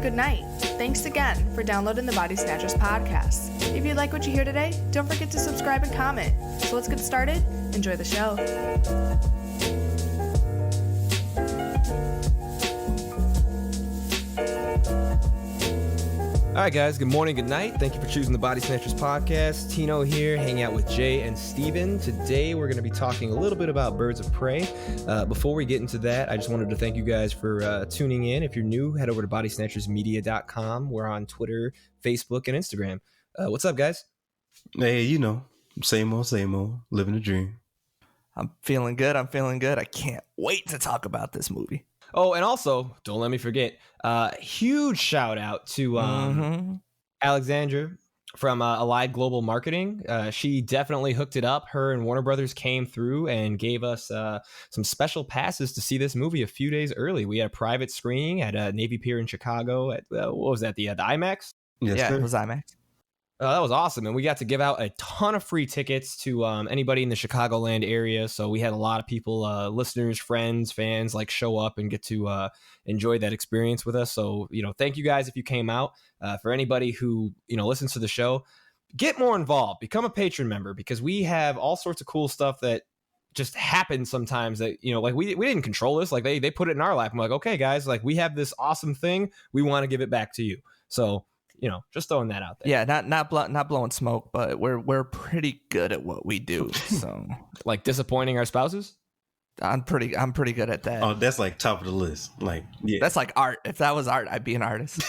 and good night. Thanks again for downloading the Body Snatchers podcast. If you like what you hear today, don't forget to subscribe and comment. So let's get started. Enjoy the show. All right, guys. Good morning, good night. Thank you for choosing the Body Snatchers podcast. Tino here, hanging out with Jay and Steven. Today, we're going to be talking a little bit about Birds of Prey. Before we get into that, I just wanted to thank you guys for tuning in. If you're new, head over to bodysnatchersmedia.com. We're on Twitter, Facebook, and Instagram. What's up, guys? Hey, same old, living the dream. I'm feeling good. I can't wait to talk about this movie. Oh, and also, don't let me forget, huge shout out to Alexandra from Allied Global Marketing. She definitely hooked it up. Her and Warner Brothers came through and gave us some special passes to see this movie a few days early. We had a private screening at Navy Pier in Chicago at, what was that, the IMAX? Yes, yeah, sir. it was IMAX. That was awesome. And we got to give out a ton of free tickets to anybody in the Chicagoland area. So we had a lot of people, listeners, friends, fans, show up and get to enjoy that experience with us. So, thank you guys if you came out. For anybody who, listens to the show, get more involved, become a patron member, because we have all sorts of cool stuff that just happens sometimes that, we didn't control this. They put it in our lap. I'm like, okay, guys, we have this awesome thing. We want to give it back to you. So, just throwing that out there. Yeah, not blowing smoke, but we're pretty good at what we do. So, disappointing our spouses. I'm pretty good at that. Oh, that's top of the list. Yeah. That's like art. If that was art, I'd be an artist.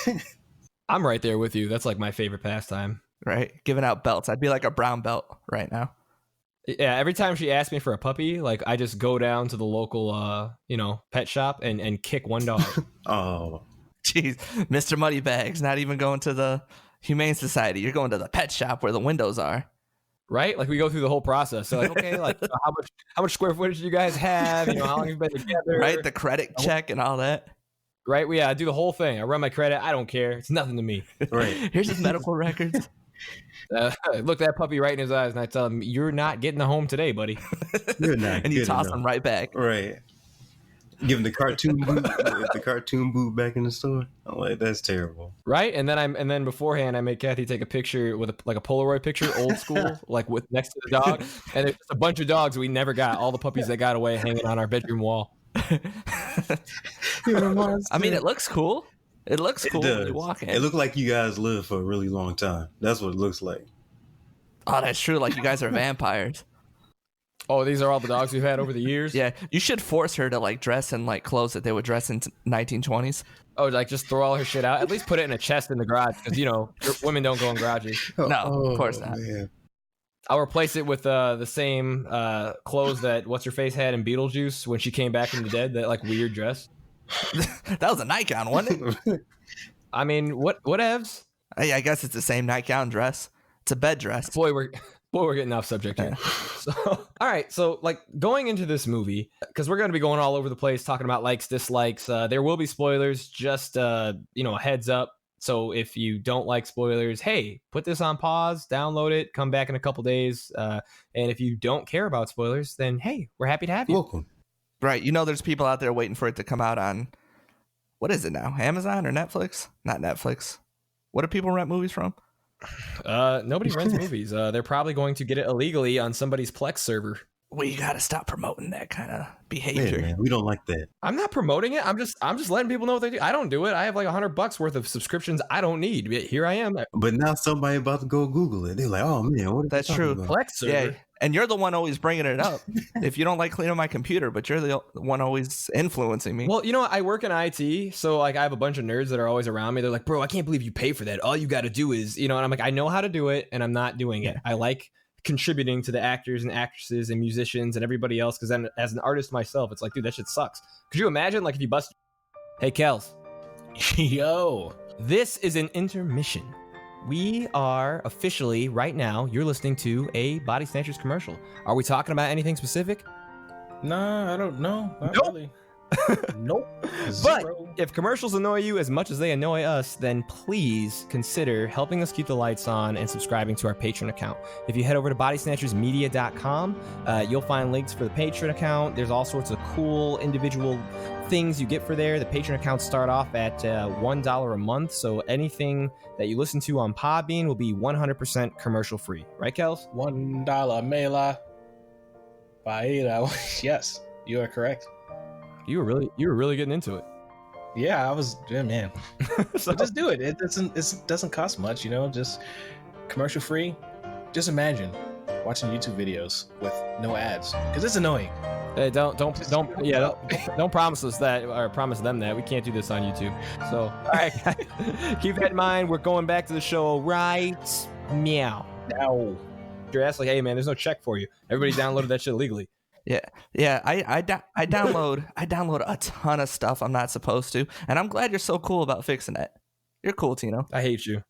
I'm right there with you. That's my favorite pastime. Right, giving out belts. I'd be like a brown belt right now. Yeah, every time she asks me for a puppy, I just go down to the local, pet shop and kick one dog. Oh. Jeez, Mr. Moneybags, not even going to the Humane Society. You're going to the pet shop where the windows are. Right? We go through the whole process. So okay, how much square footage do you guys have? How long have you been together? Right, the credit check and all that. Right? I do the whole thing. I run my credit. I don't care. It's nothing to me. Right. Here's his medical records. Look that puppy right in his eyes and I tell him, you're not getting the home today, buddy. You're not. And you toss him right back. Right. Give him the cartoon boot back in the store. I'm like, that's terrible. Right, and then beforehand, I make Kathy take a picture with a Polaroid picture, old school, with next to the dog, and there's just a bunch of dogs we never got. All the puppies that got away hanging on our bedroom wall. I mean, it looks cool. It looks cool when you walk in. It looked like you guys lived for a really long time. That's what it looks like. Oh, that's true. You guys are vampires. Oh, these are all the dogs we've had over the years? Yeah, you should force her to dress in clothes that they would dress in 1920s. Oh, just throw all her shit out? At least put it in a chest in the garage, because, women don't go in garages. No, of course not. Man. I'll replace it with the same clothes that What's-Her-Face had in Beetlejuice when she came back from the dead, that weird dress. That was a nightgown, wasn't it? I mean, whatevs? Hey, I guess it's the same nightgown dress. It's a bed dress. Boy, we're getting off subject here. So, all right. So, going into this movie, because we're going to be going all over the place talking about likes, dislikes. There will be spoilers. Just a heads up. So, if you don't like spoilers, hey, put this on pause, download it, come back in a couple days. And if you don't care about spoilers, then hey, we're happy to have you. Welcome. Right. There's people out there waiting for it to come out on, what is it now? Amazon or Netflix? Not Netflix. What do people rent movies from? Nobody rents movies. They're probably going to get it illegally on somebody's Plex server. We got to stop promoting that kind of behavior. Yeah, man, we don't like that. I'm not promoting it. I'm just letting people know what they do. I don't do it. I have $100 worth of subscriptions I don't need. Here I am. But now somebody about to go Google it. They're like, oh man, what? That's true. Plex server. Yeah, and you're the one always bringing it up. If you don't like cleaning my computer, but you're the one always influencing me. Well, I work in IT, so I have a bunch of nerds that are always around me. They're like, bro, I can't believe you pay for that. All you got to do is, and I'm like, I know how to do it, and I'm not doing it. I like contributing to the actors and actresses and musicians and everybody else, because then as an artist myself, it's like, dude, that shit sucks. Could you imagine if you bust? Hey, Kellz. Yo. This is an intermission. We are officially, right now, you're listening to a Body Snatchers commercial. Are we talking about anything specific? Nah, I don't know. Not Nope. really. Nope. But Zero. if commercials annoy you as much as they annoy us, then please consider helping us keep the lights on and subscribing to our Patreon account. If you head over to bodysnatchersmedia.com, you'll find links for the Patreon account. There's all sorts of cool individual things you get for there. The Patreon accounts start off at $1 a month, so anything that you listen to on Podbean will be 100% commercial free. Right, Kellz? $1 Mela. Paida. Yes, you are correct. You were really getting into it. Yeah, I was. Yeah, man. So, But just do it. It doesn't cost much, just commercial free. Just imagine watching YouTube videos with no ads, because it's annoying. hey, don't promise us that or promise them that we can't do this on YouTube. So, all right, guys, keep that in mind. We're going back to the show right meow. Now, You're asking, hey man, there's no check for you. Everybody downloaded that shit illegally. Yeah, I download a ton of stuff I'm not supposed to, and I'm glad you're so cool about fixing that. You're cool, Tino. I hate you.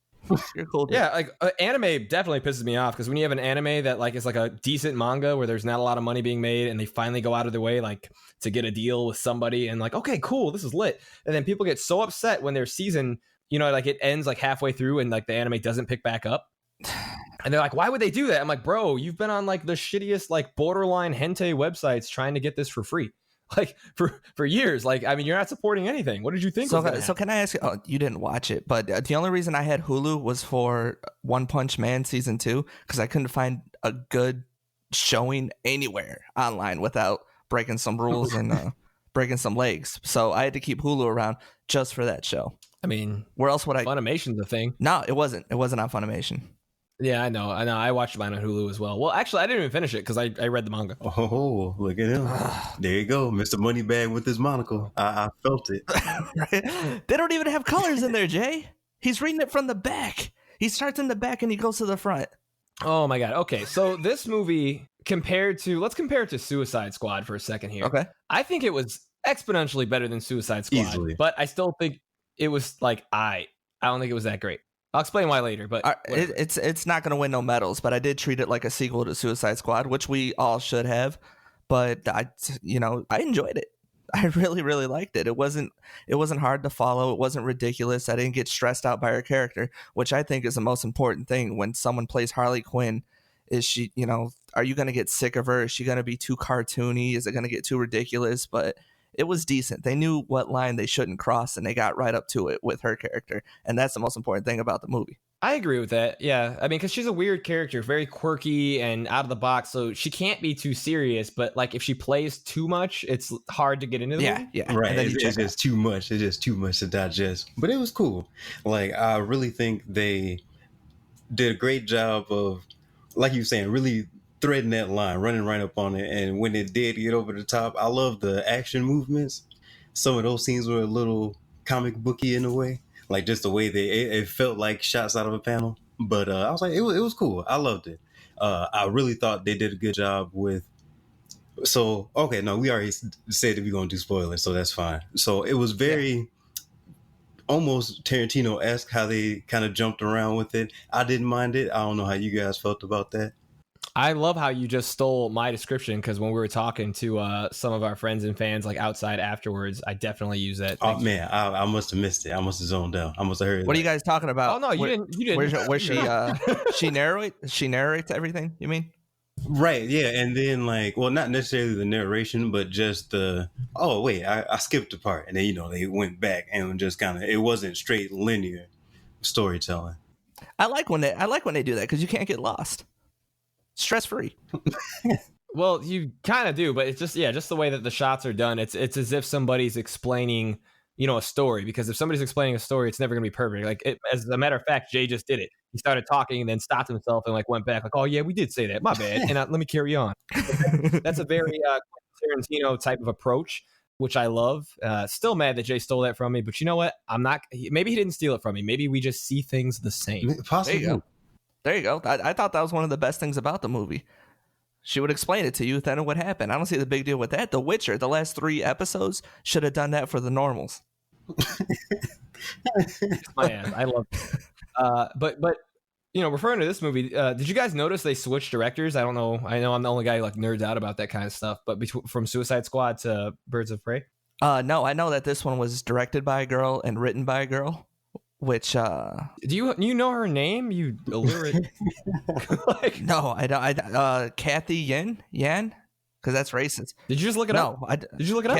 You're cool. Dude. Yeah, like anime definitely pisses me off because when you have an anime that like is like a decent manga where there's not a lot of money being made and they finally go out of their way like to get a deal with somebody and like, okay, cool, this is lit, and then people get so upset when their season, like it ends like halfway through and like the anime doesn't pick back up. And they're like, why would they do that? I'm like, bro, you've been on like the shittiest like borderline hentai websites trying to get this for free, like for years. Like, I mean, you're not supporting anything. What did you think? So can I ask you? Oh, you didn't watch it, but the only reason I had Hulu was for One Punch Man season 2 because I couldn't find a good showing anywhere online without breaking some rules and breaking some legs. So I had to keep Hulu around just for that show. I mean, where else would I? Funimation's a thing. No, it wasn't. It wasn't on Funimation. Yeah, I know. I watched mine on Hulu as well. Well, actually, I didn't even finish it because I read the manga. Oh, look at him. There you go. Mr. Moneybag with his monocle. I felt it. Right? They don't even have colors in there, Jay. He's reading it from the back. He starts in the back and he goes to the front. Oh, my God. Okay, so this movie, let's compare it to Suicide Squad for a second here. Okay. I think it was exponentially better than Suicide Squad. Easily. But I still think it was like, I don't think it was that great. I'll explain why later, but it's not going to win no medals, but I did treat it like a sequel to Suicide Squad, which we all should have. But I enjoyed it. I really, really liked it. It wasn't hard to follow. It wasn't ridiculous. I didn't get stressed out by her character, which I think is the most important thing when someone plays Harley Quinn. Is she, are you going to get sick of her? Is she going to be too cartoony? Is it going to get too ridiculous? But it was decent. They knew what line they shouldn't cross, and they got right up to it with her character. And that's the most important thing about the movie. I agree with that. Yeah. I mean, because she's a weird character, very quirky and out of the box. So she can't be too serious. But like if she plays too much, it's hard to get into the movie. Yeah. Right. And then It's just too much. It's just too much to digest. But it was cool. Like, I really think they did a great job of, like you were saying, really threading that line, running right up on it. And when it did get over the top, I love the action movements. Some of those scenes were a little comic booky in a way, like just the way it felt like shots out of a panel. But I was like, it was cool. I loved it. I really thought they did a good job with. So okay, no, we already said that we're gonna do spoilers, so that's fine. So it was very almost Tarantino-esque how they kind of jumped around with it. I didn't mind it. I don't know how you guys felt about that. I love how you just stole my description because when we were talking to some of our friends and fans like outside afterwards, I definitely use that. Oh man, I must have missed it. I must have zoned out. I must have heard. What are you guys talking about? Oh no, you didn't. Where she narrates everything? You mean? Right, yeah, and then like, well, not necessarily the narration, but just the. Oh wait, I skipped a part, and then they went back and just kind of. It wasn't straight linear storytelling. I like when they do that because you can't get lost. Stress free. Well, you kind of do, but it's just the way that the shots are done. It's as if somebody's explaining, a story. Because if somebody's explaining a story, it's never going to be perfect. Like as a matter of fact, Jay just did it. He started talking and then stopped himself and like went back. Like, oh yeah, we did say that. My bad. And let me carry on. That's a very Tarantino type of approach, which I love. Still mad that Jay stole that from me, but you know what? I'm not. Maybe he didn't steal it from me. Maybe we just see things the same. Possibly. There you go. I thought that was one of the best things about the movie. She would explain it to you, then it would happen. I don't see the big deal with that. The Witcher, the last 3 episodes, should have done that for the normals. My ass. I love it. But referring to this movie, did you guys notice they switched directors? I don't know. I know I'm the only guy who like nerds out about that kind of stuff. But from Suicide Squad to Birds of Prey. No, I know that this one was directed by a girl and written by a girl, which Do you know her name? You illiterate. Like, no, I don't. Kathy Yan, because that's racist. did you just look it up? No, Did you look it up?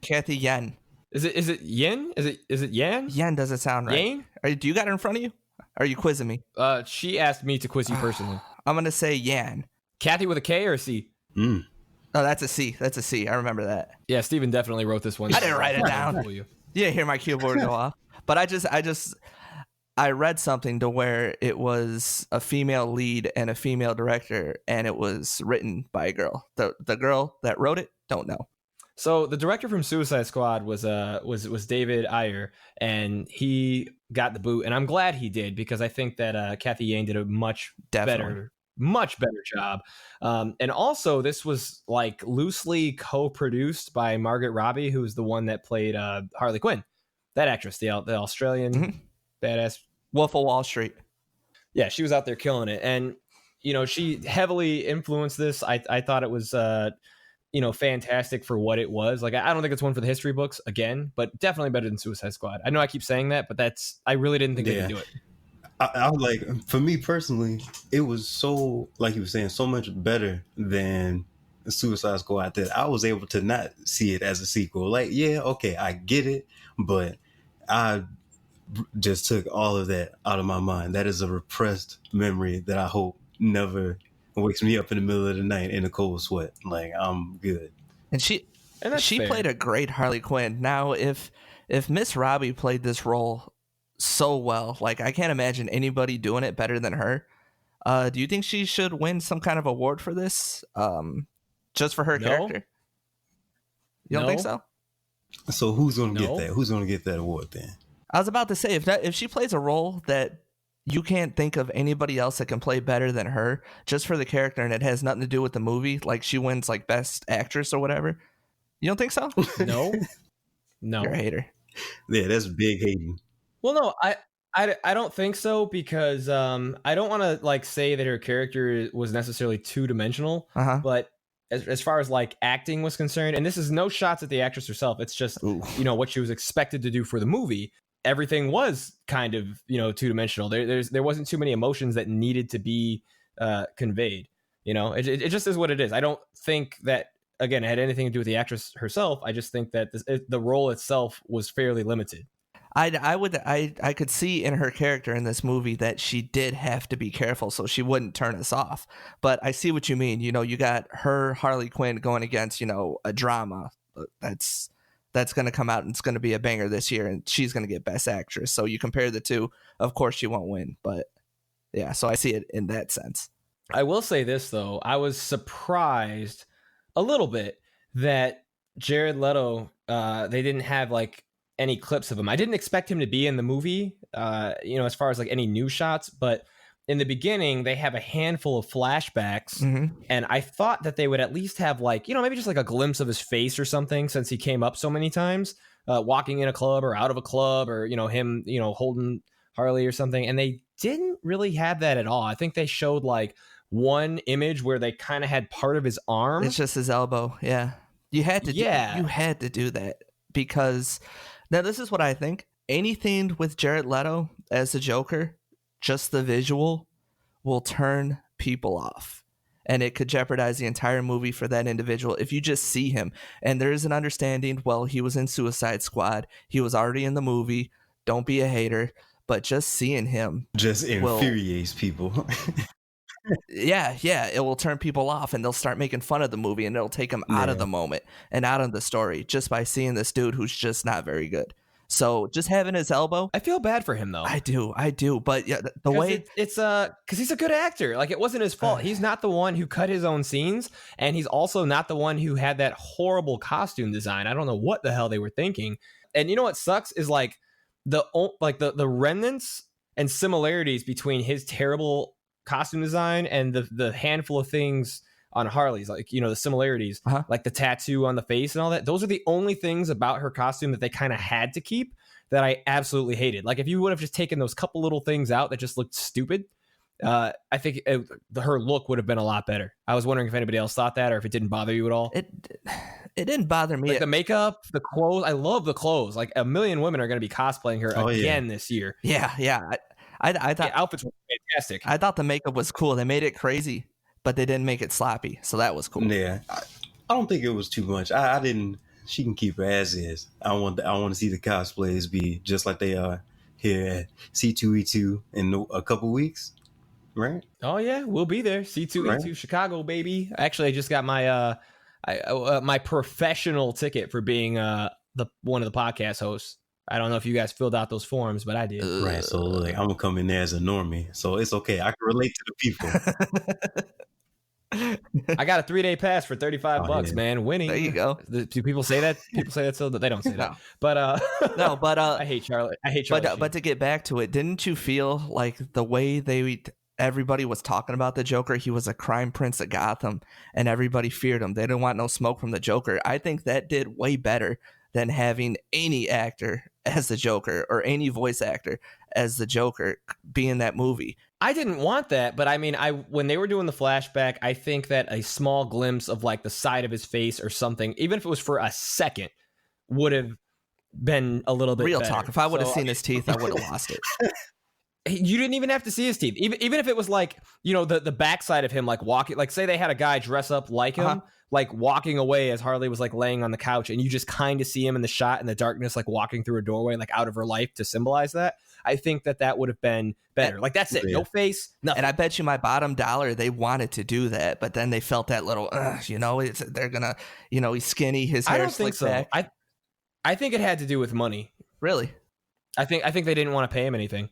Kathy Yan. Is it Yin? Is it Yan? Yan doesn't sound right. Yang? Do you got it in front of you? Are you quizzing me? She asked me to quiz you personally. I'm gonna say Yan. Kathy with a K or a C? Mm. Oh, that's a C. That's a C. I remember that. Yeah, Steven definitely wrote this one. I didn't write it down. For you. You didn't hear my keyboard go off. But I read something to where it was a female lead and a female director, and it was written by a girl. The girl that wrote it, don't know. So the director from Suicide Squad was David Ayer, and he got the boot, and I'm glad he did, because I think that Kathy Yang did a much better job. And also, this was like loosely co-produced by Margaret Robbie, who was the one that played Harley Quinn, that actress, the Australian badass. Wolf of Wall Street. Yeah, she was out there killing it, and she heavily influenced this. I thought it was fantastic for what it was. Like, I don't think it's one for the history books again, but definitely better than Suicide Squad. I know I keep saying that, but I really didn't think they could do it. I was like, for me personally, it was so, like you were saying, so much better than Suicide Squad that I was able to not see it as a sequel. Like, yeah, okay, I get it, but I just took all of that out of my mind. That is a repressed memory that I hope never wakes me up in the middle of the night in a cold sweat. Like, I'm good. And she fair. played a great Harley Quinn. Now, if Miss Robbie played this role so well, like, I can't imagine anybody doing it better than her. Do you think she should win some kind of award for this? Just for her character? You don't think so? So who's going to get that? Who's going to get that award then? I was about to say, if she plays a role that you can't think of anybody else that can play better than her, just for the character, and it has nothing to do with the movie, like she wins like Best Actress or whatever, you don't think so? No. You're a hater. Yeah, that's big hating. Well, no, I don't think so, because I don't want to like say that her character was necessarily two-dimensional, but as far as like acting was concerned, and this is no shots at the actress herself, it's just what she was expected to do for the movie. Everything was kind of two-dimensional. There wasn't too many emotions that needed to be conveyed. It just is what it is. I don't think that, again, it had anything to do with the actress herself. I just think that the role itself was fairly limited. I could see in her character in this movie that she did have to be careful so she wouldn't turn us off. But I see what you mean. You got her Harley Quinn going against a drama that's going to come out and it's going to be a banger this year, and she's going to get Best Actress. So you compare the two, of course she won't win, but yeah, so I see it in that sense. I will say this though, I was surprised a little bit that Jared Leto, they didn't have like any clips of him. I didn't expect him to be in the movie, as far as like any new shots, but in the beginning they have a handful of flashbacks, and I thought that they would at least have like, maybe just like a glimpse of his face or something, since he came up so many times, walking in a club or out of a club, or, him, holding Harley or something. And they didn't really have that at all. I think they showed like one image where they kind of had part of his arm. It's just his elbow. Yeah. You had to do that, because now this is what I think. Anything with Jared Leto as the Joker, just the visual will turn people off, and it could jeopardize the entire movie for that individual if you just see him. And there is an understanding, well, he was in Suicide Squad, he was already in the movie, don't be a hater, but just seeing him just infuriates people. yeah, it will turn people off, and they'll start making fun of the movie, and it'll take them out of the moment and out of the story just by seeing this dude who's just not very good. So just having his elbow, I feel bad for him though. I do. But yeah, the way it's because he's a good actor. Like, it wasn't his fault. He's not the one who cut his own scenes, and he's also not the one who had that horrible costume design. I don't know what the hell they were thinking. And you know what sucks is like the remnants and similarities between his terrible costume design and the handful of things on Harley's, like, the similarities, like the tattoo on the face and all that. Those are the only things about her costume that they kind of had to keep that I absolutely hated. Like, if you would have just taken those couple little things out that just looked stupid, I think her look would have been a lot better. I was wondering if anybody else thought that or if it didn't bother you at all. It didn't bother me. Like the makeup, the clothes. I love the clothes. Like a million women are going to be cosplaying her again this year. Yeah. I thought the outfits were fantastic. I thought the makeup was cool. They made it crazy, but they didn't make it sloppy. So that was cool. Yeah, I don't think it was too much. I didn't. She can keep her as is. I want to see the cosplays be just like they are here at C2E2 in a couple weeks, right? Oh yeah, we'll be there. C2E2 Right. Chicago, baby. Actually, I just got my my professional ticket for being one of the podcast hosts. I don't know if you guys filled out those forms, but I did. Right. So like, I'm gonna come in there as a normie, so it's okay. I can relate to the people. I got a 3-day pass for $35, yeah. man. Winning. There you go. Do people say that? People say that still? They don't say that. No. But No, but I hate Charlotte. I hate Charlotte. but to get back to it, didn't you feel like the way everybody was talking about the Joker, he was a crime prince of Gotham, and everybody feared him. They didn't want no smoke from the Joker. I think that did way better than having any actor as the Joker or any voice actor as the Joker be in that movie. I didn't want that, but I mean, when they were doing the flashback, I think that a small glimpse of like the side of his face or something, even if it was for a second, would have been a little bit Real better. talk. If I would have So, seen his teeth, I would have lost it. You didn't even have to see his teeth. Even if it was like, you know, the backside of him, like walking, like say they had a guy dress up like him, like walking away as Harley was like laying on the couch, and you just kind of see him in the shot in the darkness, like walking through a doorway, like out of her life to symbolize that. I think that would have been better. Like that's it. No face, nothing. And I bet you my bottom dollar they wanted to do that, but then they felt that little, you know, they're gonna, you know, he's skinny, his hair I don't think so. back. I think it had to do with money. Really? I think they didn't want to pay him anything.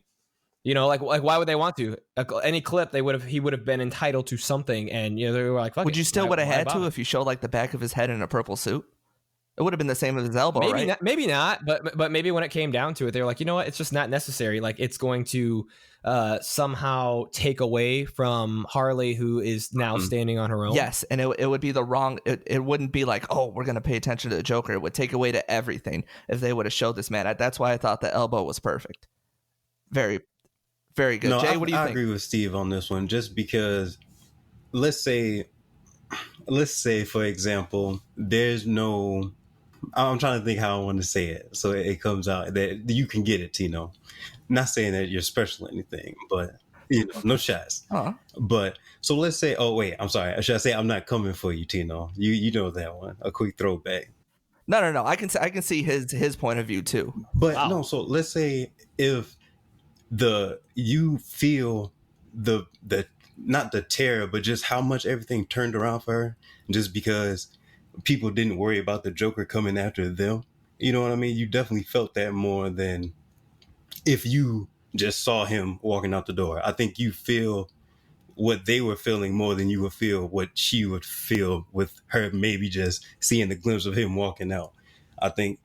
You know, like why would they want to? Any clip he would have been entitled to something, and you know they were like, fuck Would it. you still Why- would have why had to bother? if you showed like the back of his head in a purple suit? It would have been the same as his elbow, Maybe right? not, maybe not, but maybe when it came down to it, they were like, you know what, it's just not necessary. Like it's going to somehow take away from Harley, who is now standing on her own. Yes, and it would be the wrong. It wouldn't be like, oh, we're gonna pay attention to the Joker. It would take away to everything if they would have showed this man. That's why I thought the elbow was perfect. Very, very good. No, Jay, what do you I think? agree with Steve on this one. Just because, let's say, for example, there's no. I'm trying to think how I want to say it, so it comes out that you can get it, Tino. Not saying that you're special or anything, but you know, no shots. Uh-huh. But so let's say, oh wait, I'm sorry. Should I say I'm not coming for you, Tino? You know that one. A quick throwback. No. I can see his point of view too. But Wow. no, so let's say if you feel the not the terror, but just how much everything turned around for her, just because people didn't worry about the Joker coming after them. You know what I mean? You definitely felt that more than if you just saw him walking out the door. I think you feel what they were feeling more than you would feel what she would feel with her maybe just seeing the glimpse of him walking out. I think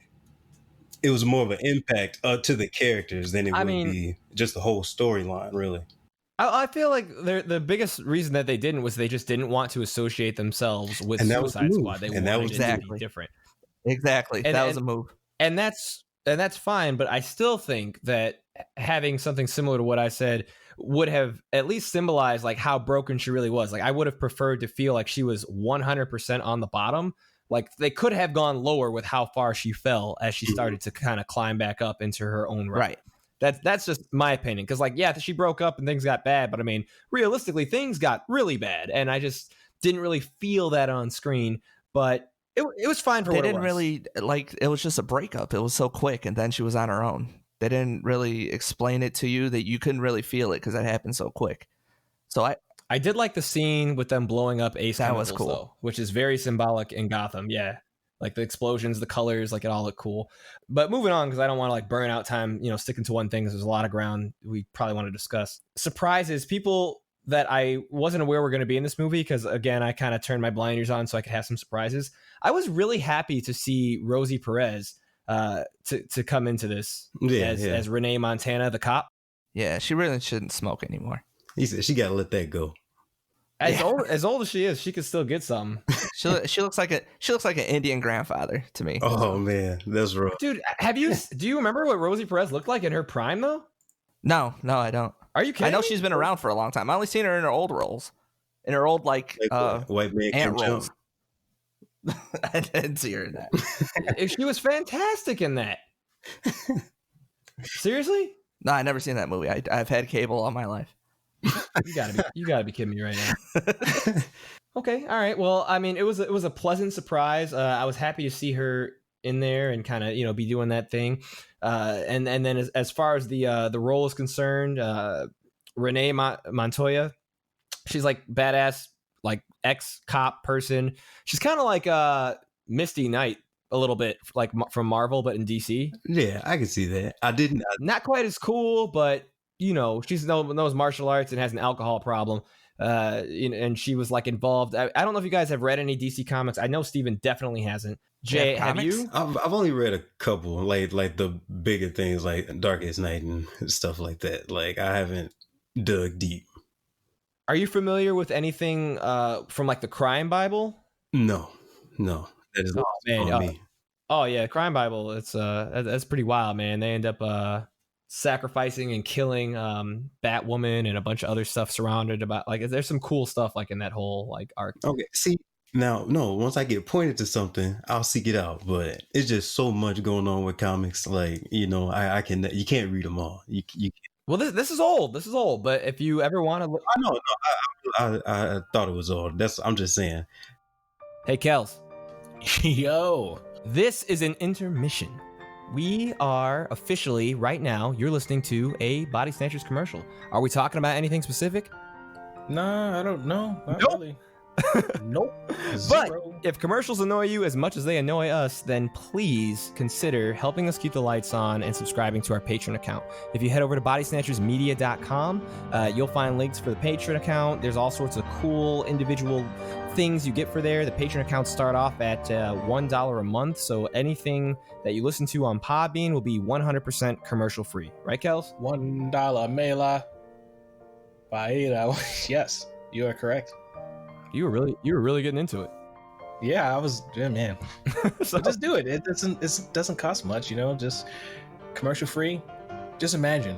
it was more of an impact to the characters than it would be just the whole storyline, really. I feel like the biggest reason that they didn't was they just didn't want to associate themselves with And that was the Suicide move. Squad. They And that wanted was it to exactly be different. Exactly. And- that was and- a move. And that's fine, but I still think that having something similar to what I said would have at least symbolized like how broken she really was. Like I would have preferred to feel like she was 100% on the bottom. Like they could have gone lower with how far she fell as she started to kind of climb back up into her own right. That's just my opinion. Because like, yeah, she broke up and things got bad, but I mean, realistically, things got really bad, and I just didn't really feel that on screen. But it was fine for They what didn't it was. really like. It was just a breakup. It was so quick, and then she was on her own. They didn't really explain it to you that you couldn't really feel it because that happened so quick. So I did like the scene with them blowing up Ace That was Chemicals, cool. though, which is very symbolic in Gotham. Yeah. Like the explosions, the colors, like it all looked cool. But moving on, because I don't want to like burn out time, you know, sticking to one thing, because there's a lot of ground we probably want to discuss. Surprises, people that I wasn't aware were going to be in this movie, because again, I kind of turned my blinders on so I could have some surprises. I was really happy to see Rosie Perez to come into this as Renee Montana, the cop. yeah, she really shouldn't smoke anymore. He said she got to let that go. As old as she is, she could still get some. She looks like an Indian grandfather to me. Oh man, that's rough. Dude, do you remember what Rosie Perez looked like in her prime though? No, I don't. Are you kidding? I know she's been around for a long time. I only seen her in her old roles, in her old like White man aunt can't roles. jump. I didn't see her in that. She was fantastic in that. Seriously? No, I never seen that movie. I've had cable all my life. You gotta be kidding me right now. Okay, all right. Well, I mean, it was a pleasant surprise. I was happy to see her in there and kind of be doing that thing. And then as far as the role is concerned, Renee Montoya, she's like badass, like ex-cop person. She's kind of like Misty Knight a little bit, like from Marvel, but in DC. Yeah, I can see that. Not quite as cool, but she's knows martial arts and has an alcohol problem. And she was like involved. I don't know if you guys have read any DC comics. I know Steven definitely hasn't. Jay, have you? I've only read a couple, like the bigger things, like Darkest Night and stuff like that. Like I haven't dug deep. Are you familiar with anything from like the Crime Bible? No, that is not on me. Oh yeah, Crime Bible. It's that's pretty wild, man. They end up sacrificing and killing Batwoman and a bunch of other stuff surrounded about. Like, there's some cool stuff like in that whole like arc. Okay, see. Now, no, once I get pointed to something, I'll seek it out. But it's just so much going on with comics. Like, you can't read them all. You can't. Well, this is old. This is old. But if you ever want to look, I thought it was old. I'm just saying. Hey, Kellz. Yo. This is an intermission. We are officially, right now, you're listening to a Body Snatchers commercial. Are we talking about anything specific? Nah, I don't know. Not Nope. really. Nope. But Zero. if commercials annoy you as much as they annoy us, then please consider helping us keep the lights on and subscribing to our Patreon account. If you head over to bodysnatchersmedia.com, you'll find links for the Patreon account. There's all sorts of cool individual things you get for there. The Patreon accounts start off at $1 a month, so anything that you listen to on Podbean will be 100% commercial free. Right, Kellz? $1 Mela. Paella. Yes, you are correct. You were really getting into it. Yeah, I was. Yeah, man. So, But just do it. It doesn't cost much. Just commercial free. Just imagine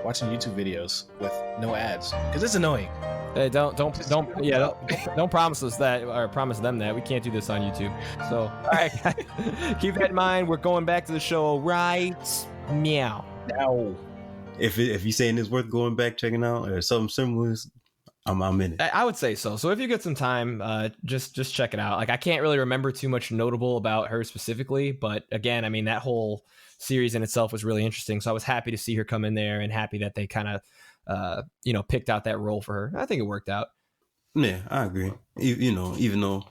watching YouTube videos with no ads, because it's annoying. hey, don't promise us that or promise them that we can't do this on YouTube. So, all right, keep that in mind. We're going back to the show right meow. Now, If you saying it's worth going back checking out or something similar, I'm in it. I would say so. So if you get some time, just check it out. Like, I can't really remember too much notable about her specifically, but again, I mean, that whole series in itself was really interesting. So I was happy to see her come in there and happy that they kind of, picked out that role for her. I think it worked out. Yeah, I agree. Even though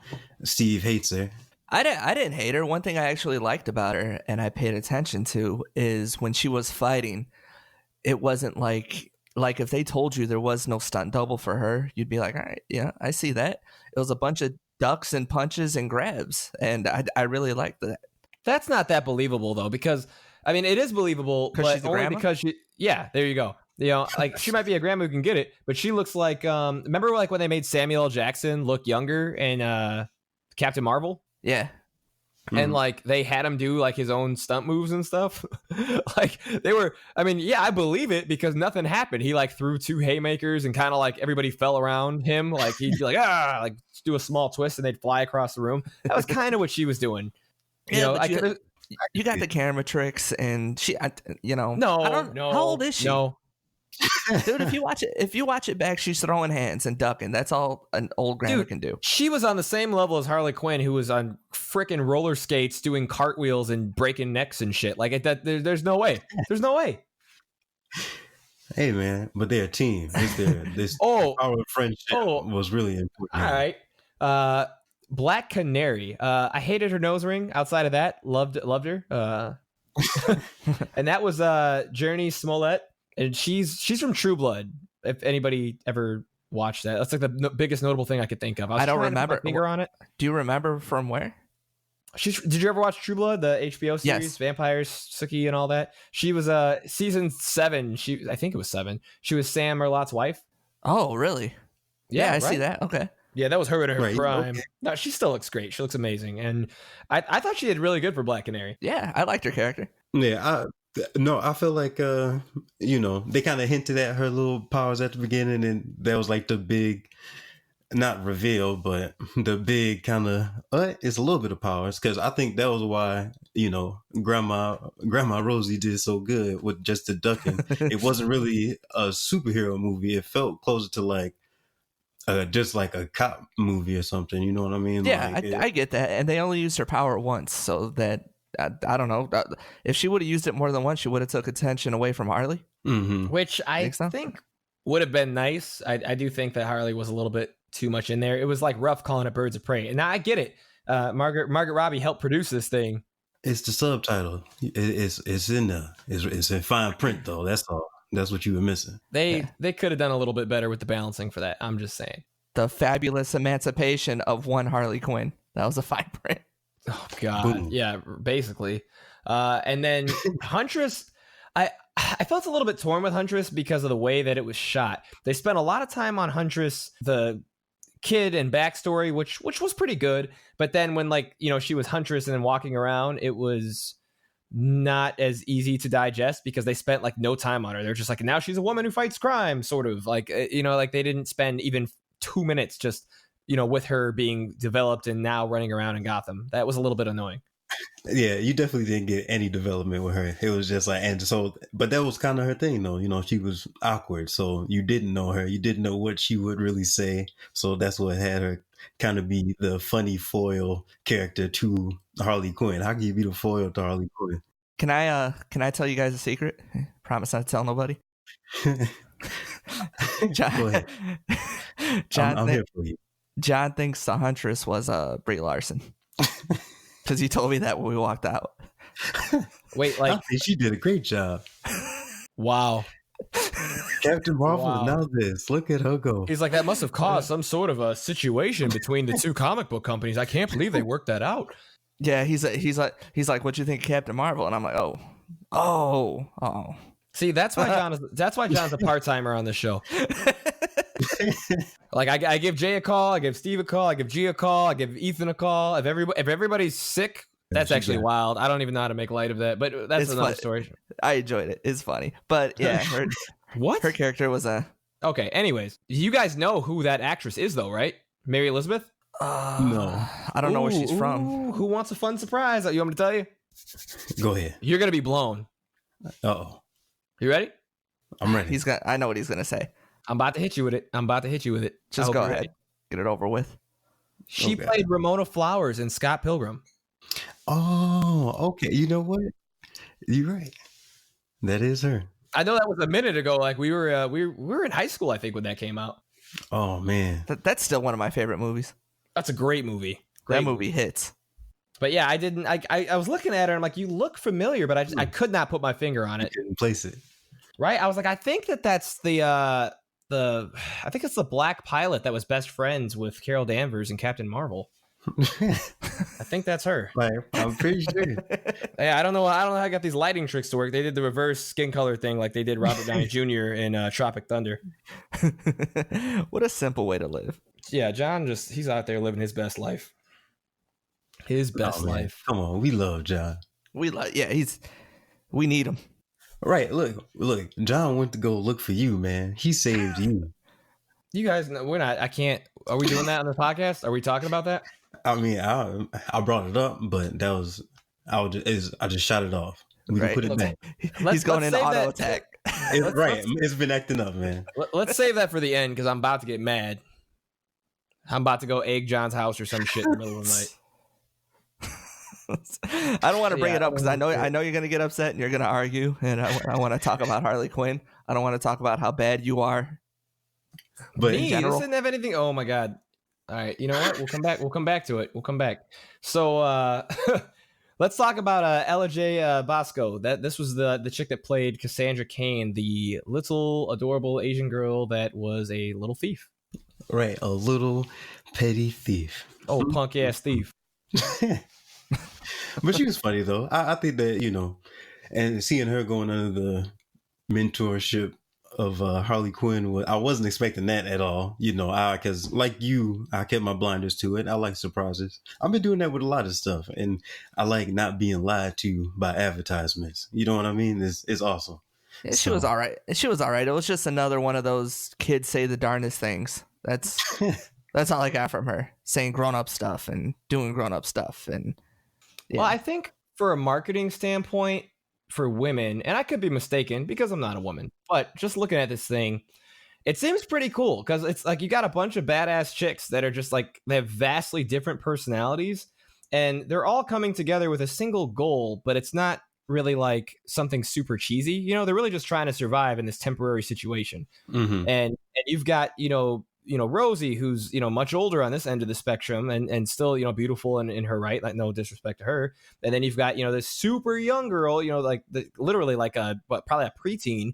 Steve hates her. I didn't hate her. One thing I actually liked about her and I paid attention to is when she was fighting, it wasn't like if they told you there was no stunt double for her, you'd be like, all right, yeah, I see that. It was a bunch of ducks and punches and grabs, and I really liked that. That's not that believable though, because I mean, it is believable, but she's a only grandma? because there you go. Like, she might be a grandma who can get it, but she looks like, remember like when they made Samuel L. Jackson look younger in Captain Marvel? Yeah. And like they had him do like his own stunt moves and stuff. Like they were, I mean, yeah, I believe it because nothing happened. He like threw 2 haymakers and kind of like everybody fell around him. Like he'd be like, like do a small twist and they'd fly across the room. That was kind of what she was doing. You got the camera tricks, and she, no, how old is she? No, Dude, if you watch it back, she's throwing hands and ducking. That's all an old grandma can do. She was on the same level as Harley Quinn, who was on freaking roller skates doing cartwheels and breaking necks and shit. Like there's no way. There's no way. Hey man, but they're a team. This our friendship was really important. All right. Black Canary. I hated her nose ring. Outside of that, loved her. And that was Journey Smollett. And she's from True Blood. If anybody ever watched that, that's like the biggest notable thing I could think of. I don't remember. To put my finger on it. Do you remember from where? Did you ever watch True Blood, the HBO series, yes. Vampires, Sookie, and all that? She was season 7. I think it was 7. She was Sam Merlotte's wife. Oh, really? Yeah, I see that. Okay. Yeah, that was her in her prime. Okay. No, she still looks great. She looks amazing, and I thought she did really good for Black Canary. Yeah, I liked her character. Yeah, No, I feel like they kind of hinted at her little powers at the beginning, and that was like the big, not reveal, but the big kind of it's a little bit of powers, because I think that was why Grandma Rosie did so good with just the ducking. It wasn't really a superhero movie. It felt closer to like just like a cop movie or something. You know what I mean? Yeah, Like, I get that. And they only used her power once, so that I don't know. If she would have used it more than once, she would have took attention away from Harley. mm-hmm. Which I think would have been nice. I do think that Harley was a little bit too much in there. It was like rough calling it Birds of Prey. And now I get it. Margaret Robbie helped produce this thing. It's the subtitle. It's in there. It's in fine print though. That's all. That's what you were missing. They could have done a little bit better with the balancing for that. I'm just saying. The fabulous emancipation of one Harley Quinn. That was a fine print. Oh God, Boom. yeah, basically. And then Huntress, I felt a little bit torn with Huntress because of the way that it was shot. They spent a lot of time on Huntress, the kid and backstory, which was pretty good. But then when she was Huntress and then walking around, it was not as easy to digest because they spent like no time on her. They're just like, now she's a woman who fights crime, sort of like they didn't spend even 2 minutes just with her being developed and now running around in Gotham. That was a little bit annoying. Yeah, you definitely didn't get any development with her. It was just like, and so, but that was kind of her thing though. She was awkward, so you didn't know her. You didn't know what she would really say. So that's what had her kind of be the funny foil character to Harley Quinn. How can you be the foil to Harley Quinn? Can I tell you guys a secret? Promise not to tell nobody. John, Go ahead. I'm here for you. John thinks the Huntress was Brie Larson. Because he told me that when we walked out. Wait, I think she did a great job. Wow. Captain Marvel, Wow. now this. Look at her go. He's like, that must have caused some sort of a situation between the two comic book companies. I can't believe they worked that out. Yeah, he's like, what you think of Captain Marvel? And I'm like, oh. See, that's why John's a part-timer on this show. Like I give Jay a call, I give Steve a call, I give G a call, I give Ethan a call. If everybody's sick, that's actually wild. I don't even know how to make light of that, but that's It's another fun. story. I enjoyed it. It's funny. But yeah, What? her character was a... Okay, anyways, you guys know who that actress is though, right? Mary Elizabeth? No. I don't know where she's from. Ooh, who wants a fun surprise? You want me to tell you? Go ahead. You're going to be blown. Uh-oh. You ready? I'm ready. I know what he's gonna say. I'm about to hit you with it. I Just hope go you're ahead. ready. Get it over with. She Okay. played Ramona Flowers in Scott Pilgrim. Oh, okay. You know what? You're right. That is her. I know that was a minute ago. Like we were in high school, I think, when that came out. Oh, man. That's still one of my favorite movies. That's a great movie. That movie hits. But yeah, I was looking at her and I'm like, you look familiar, but I could not put my finger on it. Couldn't place it. Right? I was like, I think that's I think it's the black pilot that was best friends with Carol Danvers and Captain Marvel. I think that's her. Like, I'm pretty sure. Yeah, I don't know how I got these lighting tricks to work. They did the reverse skin color thing like they did Robert Downey Jr. in Tropic Thunder. What a simple way to live. Yeah, John he's out there living his best life. His best Oh, man. life. Come on. We love John. We need him. Right. Look. John went to go look for you, man. He saved you. You guys know we're not. I can't. Are we doing that on the podcast? Are we talking about that? I mean, I brought it up, but that was I just shot it off. We Right. can put it Okay. back. He's going let's into save auto that- attack. Right. It's been acting up, man. Let's save that for the end because I'm about to get mad. I'm about to go egg John's house or some shit in the middle of the night. I don't want to bring Yeah, it up because I know you're gonna get upset and you're gonna argue, and I want to talk about Harley Quinn. I don't want to talk about how bad you are. But Me, general. this didn't have anything. Oh my god! All right, you know what? We'll come back. We'll come back to it. We'll come back. So let's talk about Ella J. Bosco. This was the chick that played Cassandra Cain, the little adorable Asian girl that was a little thief. right, a little petty thief. Oh, punk ass thief. But she was funny though. I think that and seeing her going under the mentorship of Harley Quinn. I wasn't expecting that at all. You know, because like you, I kept my blinders to it. I like surprises. I've been doing that with a lot of stuff, and I like not being lied to by advertisements. You know what I mean? It's awesome. Yeah, she was all right. She was all right. It was just another one of those kids say the darndest things. That's all I got from her, saying grown up stuff and doing grown up stuff. And yeah. Well, I think for a marketing standpoint for women, and I could be mistaken because I'm not a woman, but just looking at this thing, it seems pretty cool because it's like you got a bunch of badass chicks that are just like, they have vastly different personalities and they're all coming together with a single goal, but it's not really like something super cheesy. You know, they're really just trying to survive in this temporary situation. Mm-hmm. And you've got, you know, Rosie, who's, you know, much older on this end of the spectrum and still, you know, beautiful in her right, like no disrespect to her. And then you've got, you know, this super young girl, you know, like literally like probably a preteen,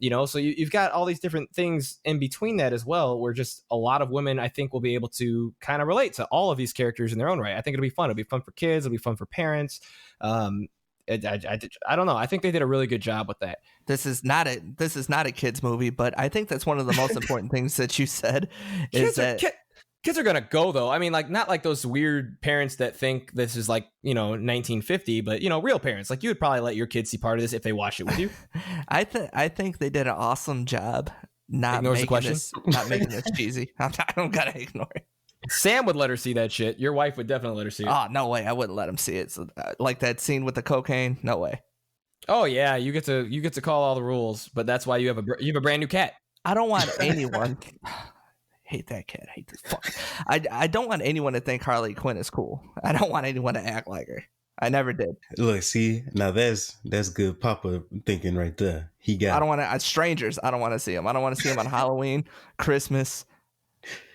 you know, so you've got all these different things in between that as well, where just a lot of women, I think, will be able to kind of relate to all of these characters in their own right. I think it'll be fun. It'll be fun for kids. It'll be fun for parents. I don't know. I think they did a really good job with that. This is not a kids movie, but I think that's one of the most important things that you said Kids are gonna go though. I mean, like not like those weird parents that think this is like, you know, 1950, but you know, real parents. Like you would probably let your kids see part of this if they watched it with you. I think they did an awesome job not making this cheesy. I don't gotta ignore it. Sam would let her see that shit. Your wife would definitely let her see it. Oh, no way. I wouldn't let him see it. So, like that scene with the cocaine. No way. Oh yeah, you get to call all the rules, but that's why you have a brand new cat. I don't want anyone. Hate that cat. Hate this fuck. I don't want anyone to think Harley Quinn is cool. I don't want anyone to act like her. I never did. Look, see, now that's good Papa thinking right there. He got. I don't want to. Strangers. I don't want to see them. I don't want to see them on Halloween, Christmas,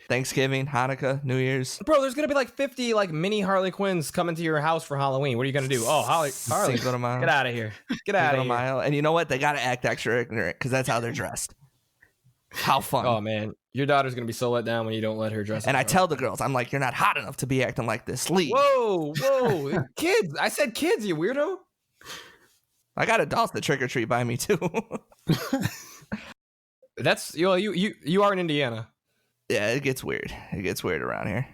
Thanksgiving, Hanukkah, New Year's. Bro, there's gonna be like 50 like mini Harley Quinns coming to your house for Halloween. What are you gonna do? Oh, Harley, Cinco de Mayo. Get out of here. Get out of here. Mayo. And you know what? They gotta act extra ignorant because that's how they're dressed. How fun. Oh man, your daughter's gonna be so let down when you don't let her dress. And I tell the girls, I'm like, you're not hot enough to be acting like this. Leave. Whoa, kids! I said kids, you weirdo. I got adults that trick or treat by me too. That's you are in Indiana. Yeah, it gets weird. It gets weird around here.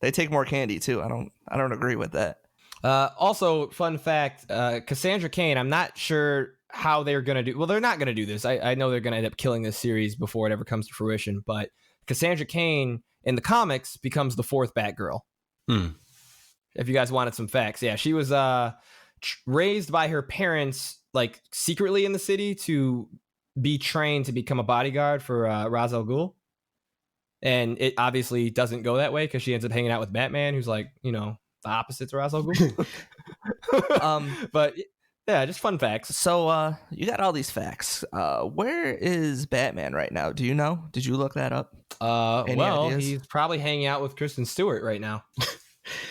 They take more candy too. I don't agree with that. Also, fun fact: Cassandra Cain. I'm not sure how they're gonna do. Well, they're not gonna do this. I know they're gonna end up killing this series before it ever comes to fruition. But Cassandra Cain in the comics becomes the fourth Batgirl. If you guys wanted some facts, yeah, she was raised by her parents, like secretly in the city, to be trained to become a bodyguard for Ra's al Ghul. And it obviously doesn't go that way because she ends up hanging out with Batman, who's like, you know, the opposite to Ra's al Ghul. But yeah, just fun facts. So you got all these facts. Where is Batman right now? Do you know? Did you look that up? Well, ideas? He's probably hanging out with Kristen Stewart right now.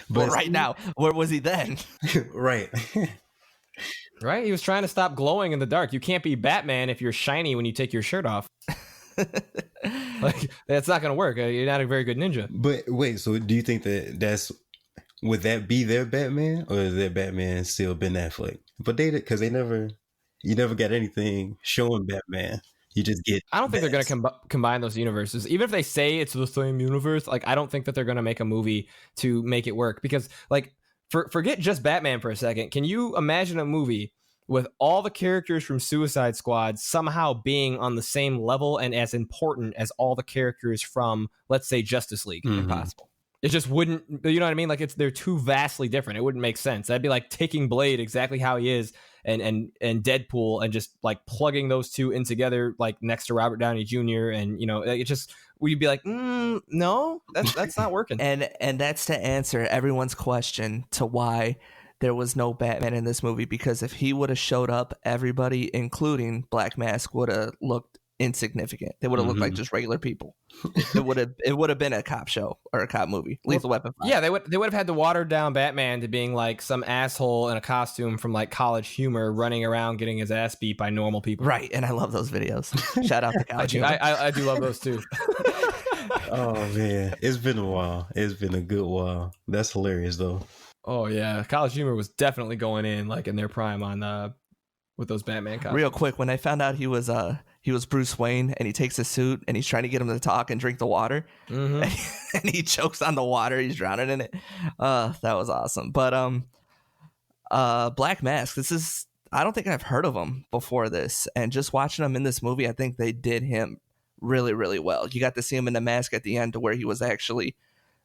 But right now, where was he then? Right. Right? He was trying to stop glowing in the dark. You can't be Batman if you're shiny when you take your shirt off. Like that's not gonna work. You're not a very good ninja. But wait, so do you think would that be their Batman, or is their Batman still Ben Affleck? But because you never got anything showing Batman. You just get. I don't think they're gonna combine those universes. Even if they say it's the same universe, like I don't think that they're gonna make a movie to make it work because, like, forget just Batman for a second. Can you imagine a movie with all the characters from Suicide Squad somehow being on the same level and as important as all the characters from, let's say, Justice League? Mm-hmm. Impossible. It just wouldn't, you know what I mean? Like they're too vastly different. It wouldn't make sense. That'd be like taking Blade exactly how he is and Deadpool and just like plugging those two in together, like next to Robert Downey Jr. And, you know, it just, we'd be like, no, that's not working. And that's to answer everyone's question to why there was no Batman in this movie, because if he would have showed up, everybody, including Black Mask, would have looked insignificant. They would have looked like just regular people. It would have been a cop show or a cop movie. Lethal Weapon 5. Yeah, they would have had to water down Batman to being like some asshole in a costume from like College Humor running around getting his ass beat by normal people. Right, and I love those videos. Shout out to College Humor. I do love those too. Oh man, it's been a while. It's been a good while. That's hilarious though. Oh yeah, College Humor was definitely going in like in their prime on with those Batman costumes. Real quick, when I found out he was he was Bruce Wayne, and he takes his suit and he's trying to get him to talk and drink the water, and he chokes on the water. He's drowning in it. That was awesome. But Black Mask. I don't think I've heard of him before this, and just watching him in this movie, I think they did him really, really well. You got to see him in the mask at the end, to where he was actually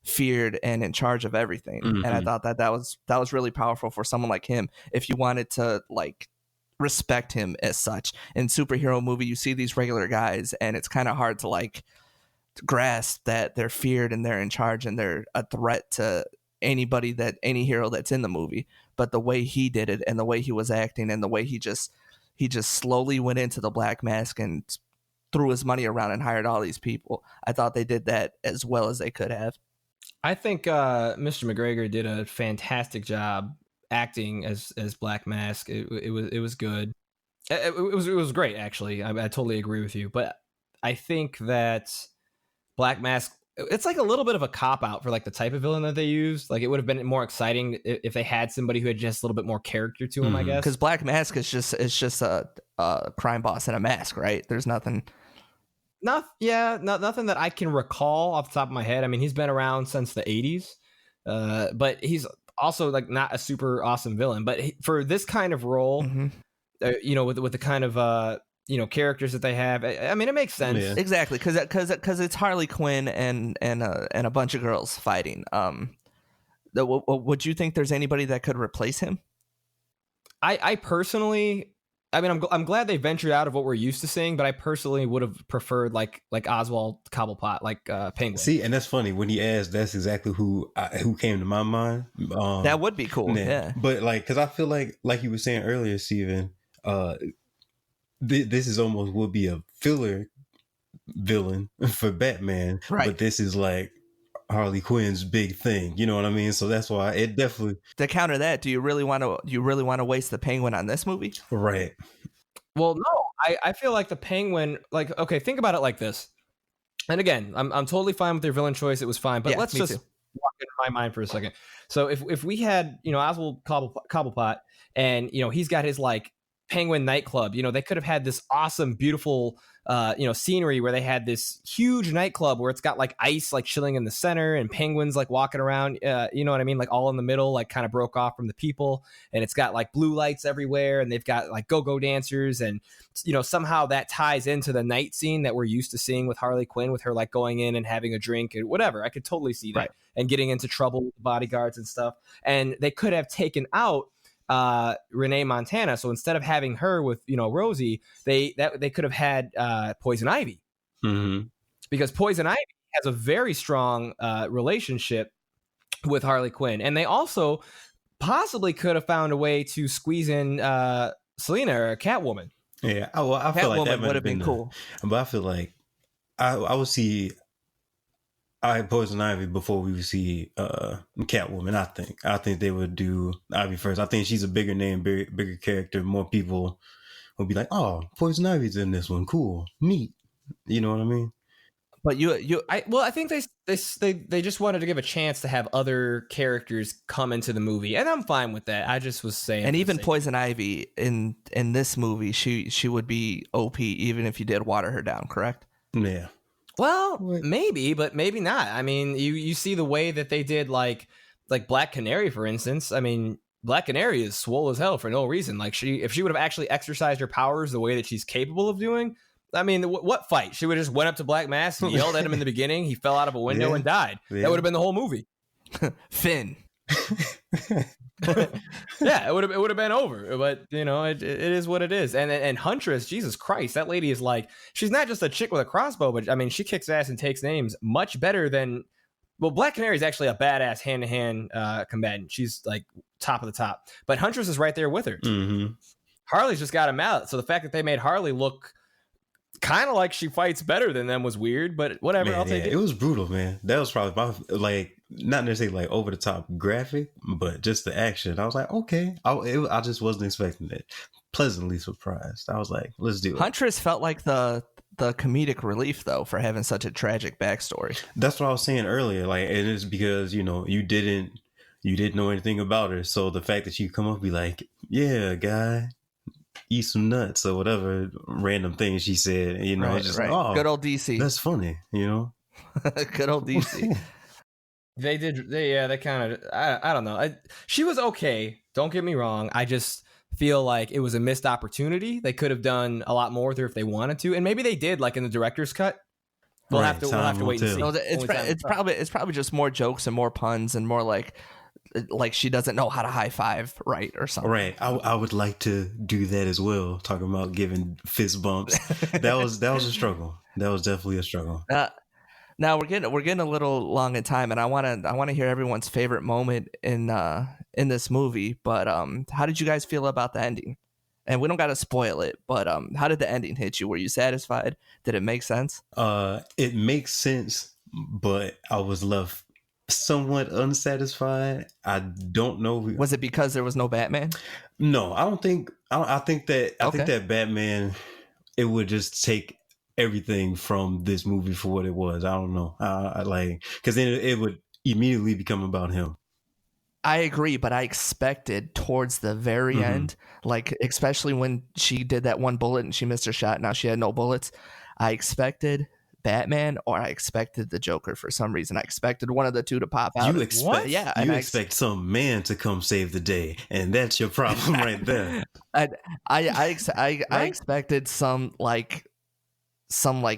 feared and in charge of everything. And I thought that was really powerful for someone like him. If you wanted to like respect him as such, in superhero movie, you see these regular guys, and it's kind of hard to like grasp that they're feared and they're in charge and they're a threat to any hero that's in the movie. But the way he did it, and the way he was acting, and the way he just slowly went into the Black Mask and threw his money around and hired all these people, I thought they did that as well as they could have. I think Mr. McGregor did a fantastic job acting as Black Mask. It was good. It was great, actually. I totally agree with you. But I think that Black Mask, it's like a little bit of a cop out for like the type of villain that they used. Like, it would have been more exciting if they had somebody who had just a little bit more character to him, I guess. Because Black Mask is just a crime boss in a mask, right? There's nothing. Nothing that I can recall off the top of my head. I mean, he's been around since the 80s, but he's also like not a super awesome villain. But for this kind of role, with the kind of characters that they have, I mean, it makes sense. Yeah. Exactly, because it's Harley Quinn and a bunch of girls fighting. Would you think there's anybody that could replace him? I personally, I mean, I'm glad they ventured out of what we're used to seeing, but I personally would have preferred like Oswald Cobblepot, like Penguin. See, and that's funny when he asked. That's exactly who came to my mind. That would be cool. Yeah. But like, because I feel like you were saying earlier, Steven, this is almost would be a filler villain for Batman, right? But this is like Harley Quinn's big thing. You know what I mean? So that's why it definitely. To counter that, do you really want to waste the Penguin on this movie? Right. Well, no, I feel like the Penguin, like, okay, think about it like this. And again, I'm totally fine with their villain choice. It was fine, but let's just walk into my mind for a second. So if we had, Oswald Cobblepot, and, he's got his like Penguin nightclub, they could have had this awesome, beautiful, scenery where they had this huge nightclub where it's got like ice like chilling in the center and penguins like walking around, you know what I mean, like all in the middle, like kind of broke off from the people, and it's got like blue lights everywhere, and they've got like go-go dancers, and somehow that ties into the night scene that we're used to seeing with Harley Quinn, with her like going in and having a drink and whatever. I could totally see that, right, and getting into trouble with the bodyguards and stuff. And they could have taken out Renee Montana. So instead of having her with Rosie, they could have had Poison Ivy, because Poison Ivy has a very strong relationship with Harley Quinn, and they also possibly could have found a way to squeeze in Selena or Catwoman. Yeah, I feel like that would have been cool. But I feel like I would see Poison Ivy before we would see Catwoman. I think they would do Ivy first. I think she's a bigger name, bigger character. More people will be like, "Oh, Poison Ivy's in this one. Cool, neat." You know what I mean? But I think they just wanted to give a chance to have other characters come into the movie, and I'm fine with that. I just was saying, and even Poison Ivy in this movie, she would be OP even if you did water her down, correct? Yeah. Well, maybe, but maybe not. I mean, you see the way that they did like Black Canary, for instance. I mean, Black Canary is swole as hell for no reason. Like, if she would have actually exercised her powers the way that she's capable of doing, I mean, what fight? She would have just went up to Black Mask and yelled at him in the beginning. He fell out of a window and died. Yeah. That would have been the whole movie. Finn. Yeah, it would have been over, but it is what it is. And Huntress, Jesus Christ, that lady is like, she's not just a chick with a crossbow, but I mean, she kicks ass and takes names much better than. Well, Black Canary is actually a badass hand-to-hand combatant. She's like top of the top, but Huntress is right there with her. Mm-hmm. Harley's just got him out, so the fact that they made Harley look kind of like she fights better than them was weird, but whatever. Man, I'll take it. It was brutal, man. That was probably not necessarily like over the top graphic, but just the action. I was like, okay. I just wasn't expecting it. Pleasantly surprised. I was like, let's do it. Huntress felt like the comedic relief though for having such a tragic backstory. That's what I was saying earlier. Like, it is because you didn't know anything about her, so the fact that you come up and be like, yeah, guy, eat some nuts or whatever random thing she said. You know, Right, it's just right. oh, Good old DC. that's funny. You know, Good old DC. They did. They kind of. I don't know. She was okay. Don't get me wrong. I just feel like it was a missed opportunity. They could have done a lot more with her if they wanted to, and maybe they did, like in the director's cut. We'll have to wait and see. No, it's probably just more jokes and more puns and more like she doesn't know how to high five right or something. Right. I would like to do that as well. Talking about giving fist bumps. That was a struggle. That was definitely a struggle. Now we're getting a little long in time, and I want to hear everyone's favorite moment in this movie. But how did you guys feel about the ending? And we don't got to spoil it, but how did the ending hit you? Were you satisfied? Did it make sense? It makes sense, but I was left somewhat unsatisfied. I don't know. Was it because there was no Batman? No, I don't think. I think that Batman, it would just take everything from this movie for what it was. I don't know. I like, because then it would immediately become about him. I agree, but I expected towards the very end, like especially when she did that one bullet and she missed her shot. Now she had no bullets. I expected Batman or I expected the Joker for some reason. I expected one of the two to pop out. You expect some man to come save the day, and that's your problem right there. I expected some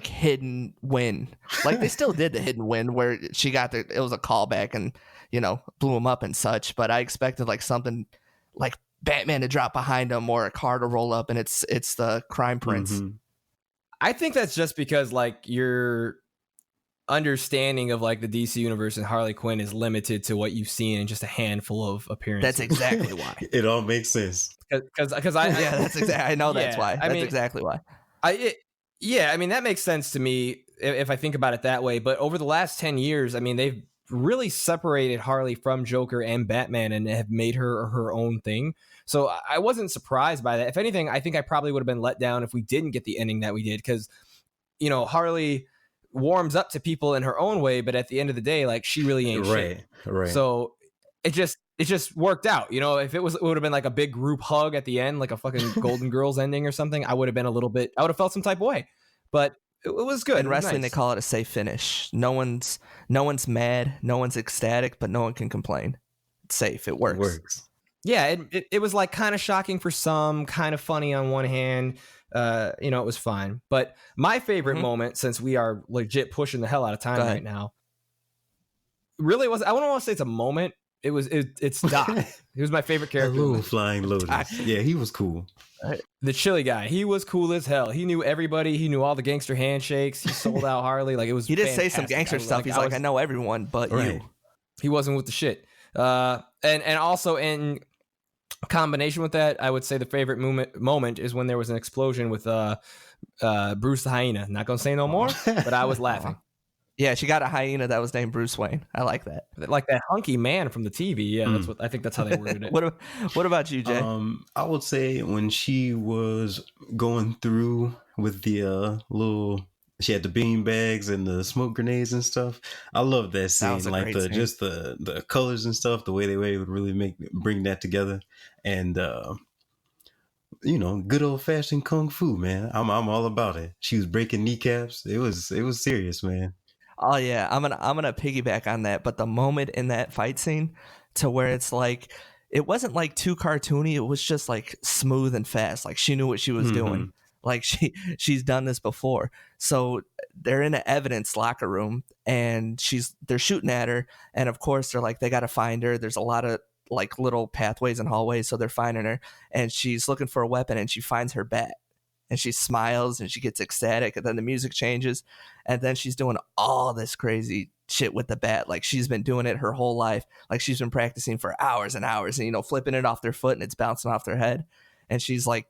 hidden win. Like they still did the hidden win where she got it was a callback and blew him up and such, but I expected like something like Batman to drop behind him or a car to roll up and it's the crime prince. I think that's just because like your understanding of like the DC universe and Harley Quinn is limited to what you've seen in just a handful of appearances. That's exactly why. It all makes sense. Because that's exactly. I know that's why. That's exactly why. I mean, that makes sense to me if I think about it that way. But over the last 10 years, I mean, they've really separated Harley from Joker and Batman and have made her own thing. So I wasn't surprised by that. If anything, I think I probably would have been let down if we didn't get the ending that we did, because Harley warms up to people in her own way, but at the end of the day, like she really ain't shit. Right. So it just worked out. If it would have been like a big group hug at the end, like a fucking Golden Girls ending or something, I would have been I would have felt some type of way. But it was good. In wrestling, nice. They call it a safe finish. No one's mad, no one's ecstatic, but no one can complain. It's safe. It works. Yeah, it was like kind of shocking for some, kind of funny on one hand. It was fine. But my favorite moment, since we are legit pushing the hell out of time right now, really was, I don't want to say it's a moment. It's Doc. He was my favorite character. Hello, Flying Lotus. Yeah, he was cool. The chili guy. He was cool as hell. He knew everybody. He knew all the gangster handshakes. He sold out Harley. Like it was. He did fantastic. say some gangster stuff. He's like, I know everyone, but you. He wasn't with the shit. And also in combination with that, I would say the favorite moment is when there was an explosion with Bruce the Hyena. Not gonna say no more, but I was laughing. Yeah, she got a hyena that was named Bruce Wayne. I like that. Like that hunky man from the TV. Yeah, that's how they worded it. What about you, Jay? I would say when she was going through with the she had the bean bags and the smoke grenades and stuff. I love that scene. Like just the colors and stuff, the way they would really bring that together. And good old fashioned kung fu, man. I'm all about it. She was breaking kneecaps. It was serious, man. Oh yeah, I'm gonna piggyback on that. But the moment in that fight scene, to where it's like, it wasn't like too cartoony. It was just like smooth and fast. Like she knew what she was doing. Like she's done this before. So they're in an evidence locker room, and they're shooting at her. And of course, they're like, they got to find her. There's a lot of like little pathways and hallways, so they're finding her. And she's looking for a weapon, and she finds her bat. And she smiles and she gets ecstatic, and then the music changes, and then she's doing all this crazy shit with the bat. Like she's been doing it her whole life. Like she's been practicing for hours and hours, and flipping it off their foot and it's bouncing off their head. And she's like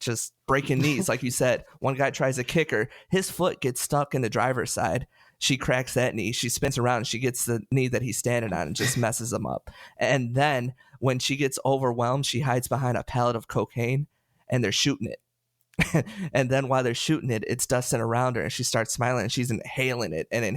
just breaking knees, like you said. One guy tries to kick her, his foot gets stuck in the driver's side. She cracks that knee. She spins around and she gets the knee that he's standing on and just messes him up. And then when she gets overwhelmed, she hides behind a pallet of cocaine, and they're shooting it. And then while they're shooting it, it's dusting around her, and she starts smiling, and she's inhaling it. And then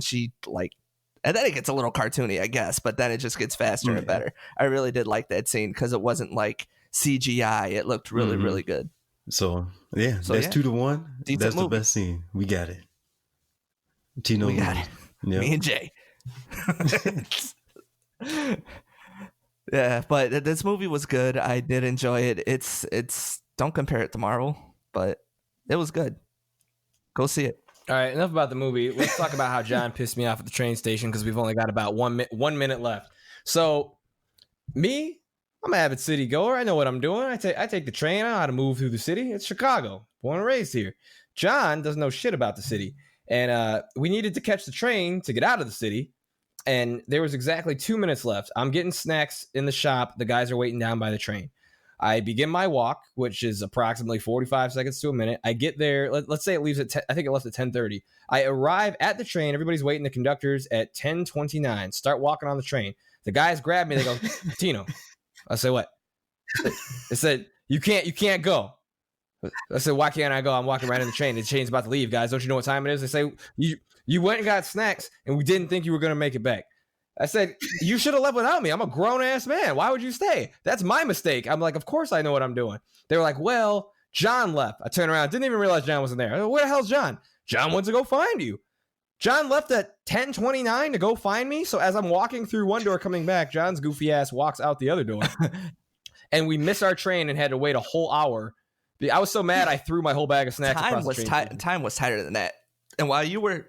she and then it gets a little cartoony, I guess, but then it just gets faster and better. I really did like that scene because it wasn't like CGI. It looked really, really good. So that's 2-1. Decent That's movie. the best scene. We got it. Tino, We got it. Yep. Me and Jay. Yeah, but this movie was good. I did enjoy it. It's don't compare it to Marvel, but it was good. Go see it. All right, enough about the movie. Let's talk about how John pissed me off at the train station because we've only got about 1 minute left. So, me, I'm an avid city goer. I know what I'm doing. I take the train. I know how to move through the city. It's Chicago. Born and raised here. John doesn't know shit about the city. And we needed to catch the train to get out of the city. And there was exactly 2 minutes left. I'm getting snacks in the shop. The guys are waiting down by the train. I begin my walk, which is approximately 45 seconds to a minute. I get there. Let's say it leaves at 10, I think it left at 10:30. I arrive at the train. Everybody's waiting. The conductor's at 10:29. Start walking on the train. The guys grab me. They go, Tino. I say, what? They said, you can't go. I said, why can't I go? I'm walking right in the train. The train's about to leave, guys. Don't you know what time it is? They say, you went and got snacks, and we didn't think you were going to make it back. I said, you should have left without me. I'm a grown-ass man. Why would you stay? That's my mistake. I'm like, of course I know what I'm doing. They were like, well, John left. I turned around. Didn't even realize John wasn't there. I go, where the hell's John? John went to go find you. John left at 10:29 to go find me. So as I'm walking through one door coming back, John's goofy ass walks out the other door. And we miss our train and had to wait a whole hour. I was so mad I threw my whole bag of snacks across the train. Time was tighter than that. And while you were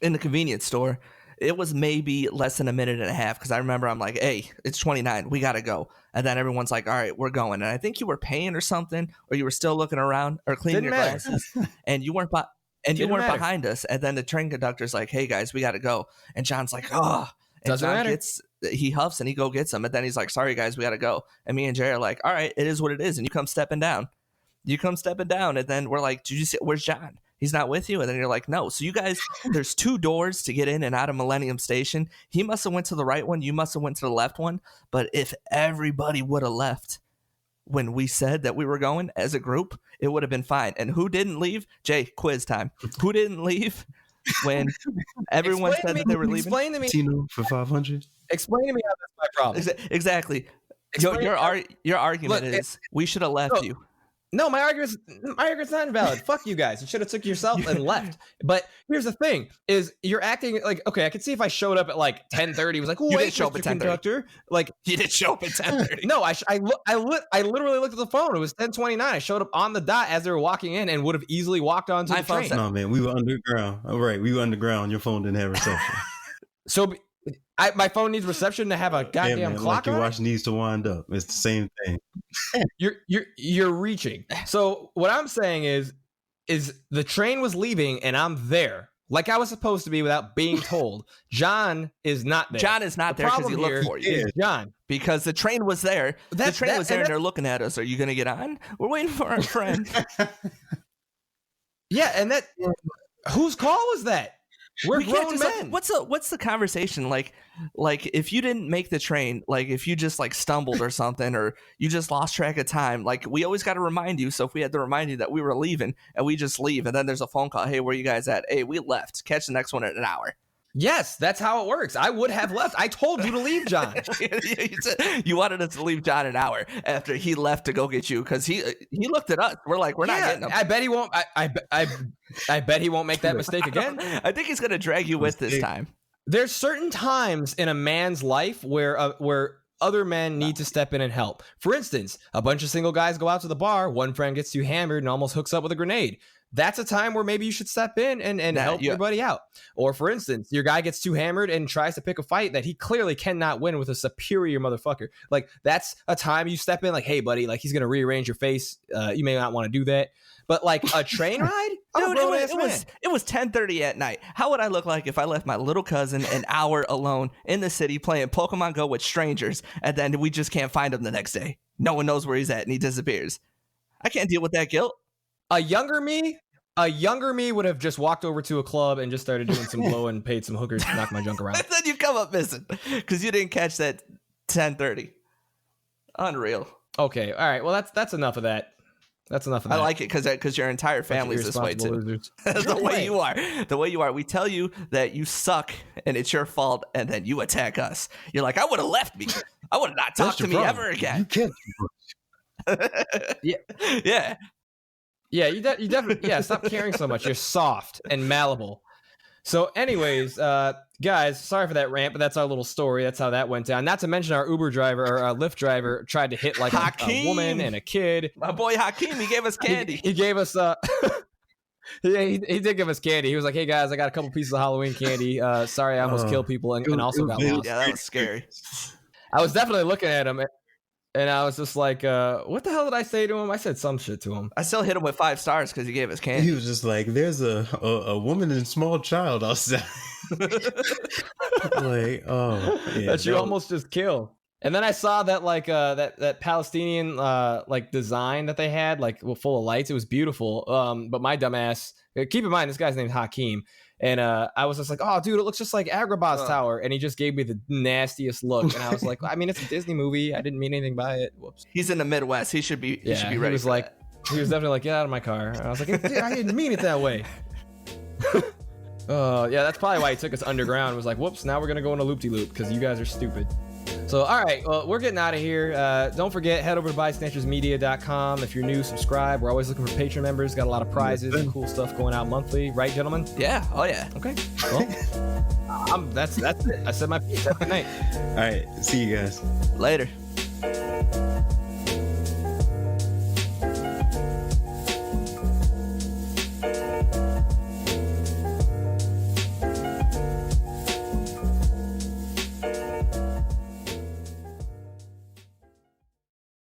in the convenience store, it was maybe less than a minute and a half because I remember I'm like, hey, it's 29. We got to go. And then everyone's like, all right, we're going. And I think you were paying or something, or you were still looking around or cleaning your glasses. And you weren't behind us. And then the train conductor's like, hey, guys, we got to go. And John's like, oh. And Doesn't matter. He huffs and he go gets them. And then he's like, sorry, guys, we got to go. And me and Jay are like, all right, it is what it is. And you come stepping down. And then we're like, did you see, where's John? He's not with you. And then you're like, no. So you guys, there's 2 doors to get in and out of Millennium Station. He must have went to the right one. You must have went to the left one. But if everybody would have left when we said that we were going as a group, it would have been fine. And who didn't leave? Jay, quiz time. Who didn't leave when everyone said that they were leaving? Explain to me. Tino for 500. Explain to me how that's my problem. Exactly. Your argument is we should have left you. No, my argument's not invalid. Fuck you guys. You should have took yourself and left. But here's the thing: is you're acting like, okay, I could see if I showed up at like 10:30. Was like, oh, you wait, didn't show up at 10:30. Like you didn't show up at 10:30. No, I literally looked at the phone. It was 10:29. I showed up on the dot as they were walking in and would have easily walked onto the train. No, man, we were underground. All right, we were underground. Your phone didn't have reception. So my phone needs reception to have a goddamn clock. Like your on watch needs to wind up. It's the same thing. You're reaching. So what I'm saying is the train was leaving and I'm there like I was supposed to be without being told. John is not there. John is not there because he looked for you. Is John, because the train was there. The train was there and they're looking at us. Are you going to get on? We're waiting for our friend. Yeah, and that whose call was that? We're grown men. What's the conversation like if you didn't make the train, like if you just like stumbled or something, or you just lost track of time, like we always got to remind you. So if we had to remind you that we were leaving and we just leave and then there's a phone call, hey, where you guys at? Hey, we left. Catch the next one in an hour. Yes, that's how it works. I would have left. I told you to leave, John. You wanted us to leave John an hour after he left to go get you because he looked at us. We're like, we're not getting him. I bet he won't. I bet he won't make that mistake again. I think he's gonna drag you with this time. There's certain times in a man's life where other men need to step in and help. For instance, a bunch of single guys go out to the bar. One friend gets too hammered and almost hooks up with a grenade. That's a time where maybe you should step in and help your buddy out. Or for instance, your guy gets too hammered and tries to pick a fight that he clearly cannot win with a superior motherfucker. Like that's a time you step in like, hey buddy, like he's going to rearrange your face. You may not want to do that. But like a train ride? Dude, it was 10:30 at night. How would I look like if I left my little cousin an hour alone in the city playing Pokemon Go with strangers and then we just can't find him the next day? No one knows where he's at and he disappears. I can't deal with that guilt. A younger me would have just walked over to a club and just started doing some blow and paid some hookers to knock my junk around. And then you come up missing because you didn't catch that 10:30. Unreal. Okay, all right. Well, that's enough of that. That's enough of that. I like it because your entire family's this way too. The way you are. We tell you that you suck and it's your fault, and then you attack us. You're like, I would have left me. I would have not talked to me ever again. You can't. Yeah. Yeah, you definitely stop caring so much. You're soft and malleable. So anyways, guys, sorry for that rant, but that's our little story. That's how that went down. Not to mention our Uber driver or our Lyft driver tried to hit like a woman and a kid. My boy Hakeem, he gave us candy. He gave us yeah, he did give us candy. He was like, "Hey guys, I got a couple pieces of Halloween candy. Sorry, I almost killed people and also got lost." Yeah, that was scary. I was definitely looking at him, and I was just like, "What the hell did I say to him?" I said some shit to him. I still hit him with 5 stars because he gave us candy. He was just like, "There's a woman and small child outside." Like, oh, yeah, that you almost just killed. And then I saw that like that Palestinian like design that they had, like full of lights. It was beautiful. But my dumbass, keep in mind this guy's named Hakeem, and I was just like, "Oh, dude, it looks just like Agrabah's tower," and he just gave me the nastiest look, and I was like, "I mean, it's a Disney movie. I didn't mean anything by it." Whoops. He's in the Midwest. He should be. He should be ready. He was for like, that. he was definitely like, "Get out of my car." And I was like, "I didn't mean it that way." Yeah, that's probably why he took us underground. Was like, "Whoops, now we're gonna go in a loop-de-loop because you guys are stupid." So, all right, well, we're getting out of here. Don't forget, head over to BodySnatchersMedia.com. If you're new, subscribe. We're always looking for Patron members. Got a lot of prizes and cool stuff going out monthly. Right, gentlemen? Yeah. Oh, yeah. Okay. Well, that's it. I said my piece. Have a good night. All right, see you guys Later.